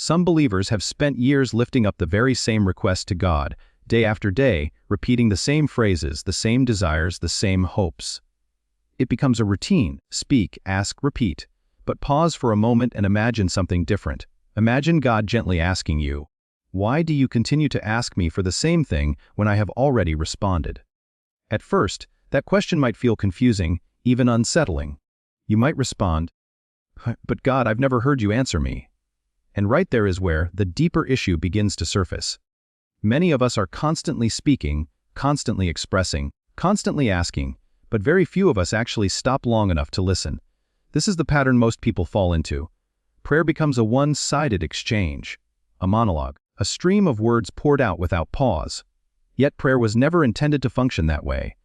Some believers have spent years lifting up the very same request to God, day after day, repeating the same phrases, the same desires, the same hopes. It becomes a routine: speak, ask, repeat. But pause for a moment and imagine something different. Imagine God gently asking you, "Why do you continue to ask me for the same thing when I have already responded?" At first, that question might feel confusing, even unsettling. You might respond, "But God, I've never heard you answer me." And right there is where the deeper issue begins to surface. Many of us are constantly speaking, constantly expressing, constantly asking, but very few of us actually stop long enough to listen. This is the pattern most people fall into. Prayer becomes a one-sided exchange, a monologue, a stream of words poured out without pause. Yet prayer was never intended to function that way.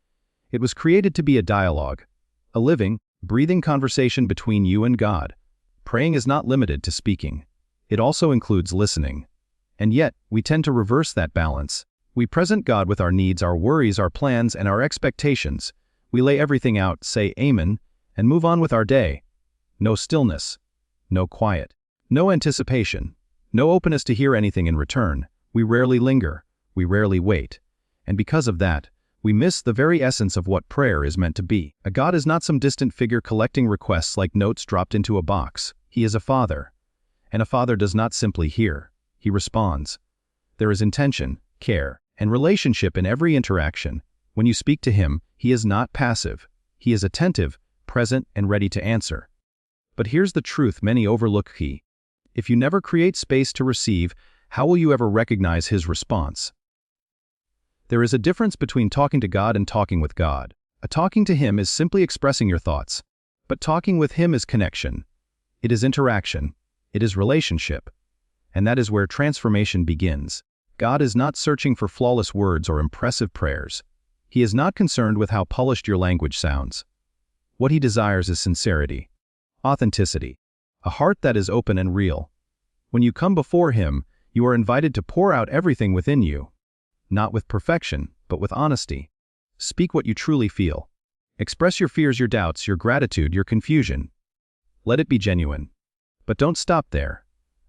It was created to be a dialogue, a living, breathing conversation between you and God. Praying is not limited to speaking. It also includes listening. And yet, we tend to reverse that balance. We present God with our needs, our worries, our plans, and our expectations. We lay everything out, say amen, and move on with our day. No stillness, no quiet, no anticipation, no openness to hear anything in return. We rarely linger, we rarely wait. And because of that, we miss the very essence of what prayer is meant to be. A God is not some distant figure collecting requests like notes dropped into a box. He is a father. And a father does not simply hear, he responds. There is intention, care, and relationship in every interaction. When you speak to him, he is not passive. He is attentive, present, and ready to answer. But here's the truth many overlook: if you never create space to receive, how will you ever recognize his response? There is a difference between talking to God and talking with God. Talking to him is simply expressing your thoughts. But talking with him is connection. It is interaction. It is relationship. And that is where transformation begins. God is not searching for flawless words or impressive prayers. He is not concerned with how polished your language sounds. What he desires is sincerity, authenticity, a heart that is open and real. When you come before him, you are invited to pour out everything within you. Not with perfection, but with honesty. Speak what you truly feel. Express your fears, your doubts, your gratitude, your confusion. Let it be genuine. But don't stop there.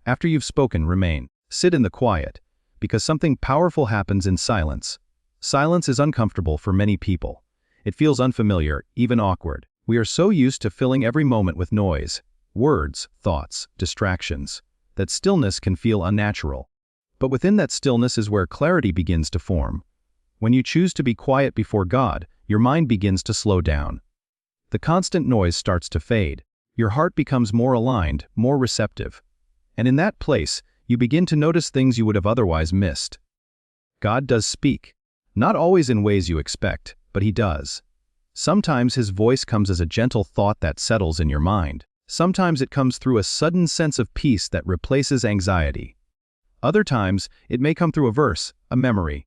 After you've spoken, remain. Sit in the quiet, because something powerful happens in silence. Silence is uncomfortable for many people. It feels unfamiliar, even awkward. We are so used to filling every moment with noise, words, thoughts, distractions, that stillness can feel unnatural. But within that stillness is where clarity begins to form. When you choose to be quiet before God, your mind begins to slow down. The constant noise starts to fade. Your heart becomes more aligned, more receptive. And in that place, you begin to notice things you would have otherwise missed. God does speak. Not always in ways you expect, but he does. Sometimes his voice comes as a gentle thought that settles in your mind. Sometimes it comes through a sudden sense of peace that replaces anxiety. Other times, it may come through a verse, a memory,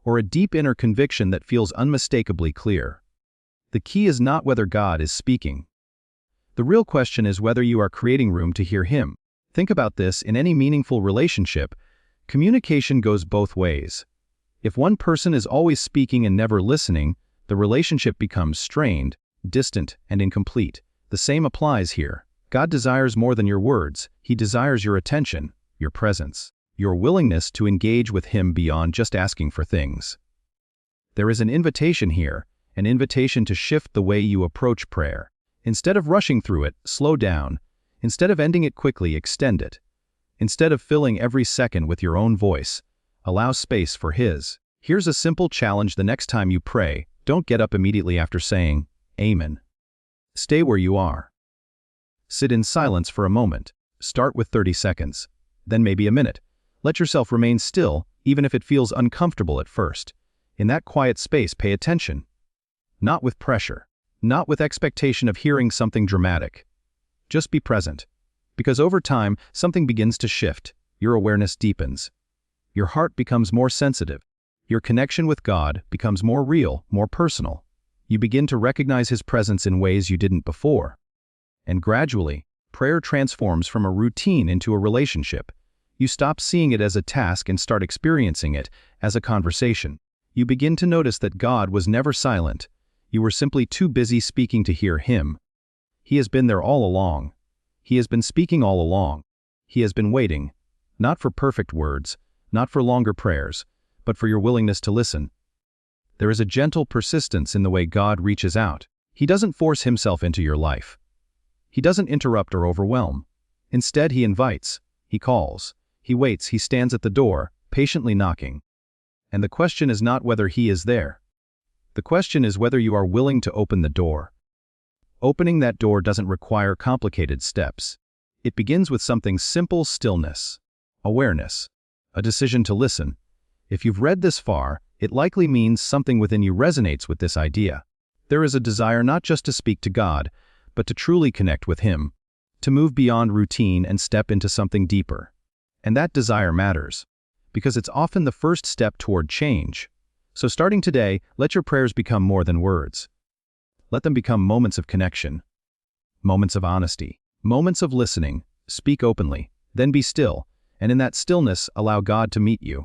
or a deep inner conviction that feels unmistakably clear. The key is not whether God is speaking. The real question is whether you are creating room to hear him. Think about this: in any meaningful relationship, communication goes both ways. If one person is always speaking and never listening, the relationship becomes strained, distant, and incomplete. The same applies here. God desires more than your words. He desires your attention, your presence, your willingness to engage with him beyond just asking for things. There is an invitation here, an invitation to shift the way you approach prayer. Instead of rushing through it, slow down. Instead of ending it quickly, extend it. Instead of filling every second with your own voice, allow space for his. Here's a simple challenge: the next time you pray, don't get up immediately after saying, "Amen." Stay where you are. Sit in silence for a moment. Start with 30 seconds, then maybe a minute. Let yourself remain still, even if it feels uncomfortable at first. In that quiet space, pay attention. Not with pressure. Not with expectation of hearing something dramatic. Just be present. Because over time, something begins to shift. Your awareness deepens. Your heart becomes more sensitive. Your connection with God becomes more real, more personal. You begin to recognize his presence in ways you didn't before. And gradually, prayer transforms from a routine into a relationship. You stop seeing it as a task and start experiencing it as a conversation. You begin to notice that God was never silent. You were simply too busy speaking to hear him. He has been there all along. He has been speaking all along. He has been waiting, Not for perfect words, not for longer prayers, but for your willingness to listen. There is a gentle persistence in the way God reaches out. He doesn't force himself into your life. He doesn't interrupt or overwhelm. Instead, he invites, he calls, he waits, he stands at the door, patiently knocking. And the question is not whether he is there. The question is whether you are willing to open the door. Opening that door doesn't require complicated steps. It begins with something simple: stillness, awareness, a decision to listen. If you've read this far, it likely means something within you resonates with this idea. There is a desire not just to speak to God, but to truly connect with Him, to move beyond routine and step into something deeper. And that desire matters, because it's often the first step toward change. So starting today, let your prayers become more than words. Let them become moments of connection, moments of honesty, moments of listening. Speak openly, then be still, and in that stillness, allow God to meet you.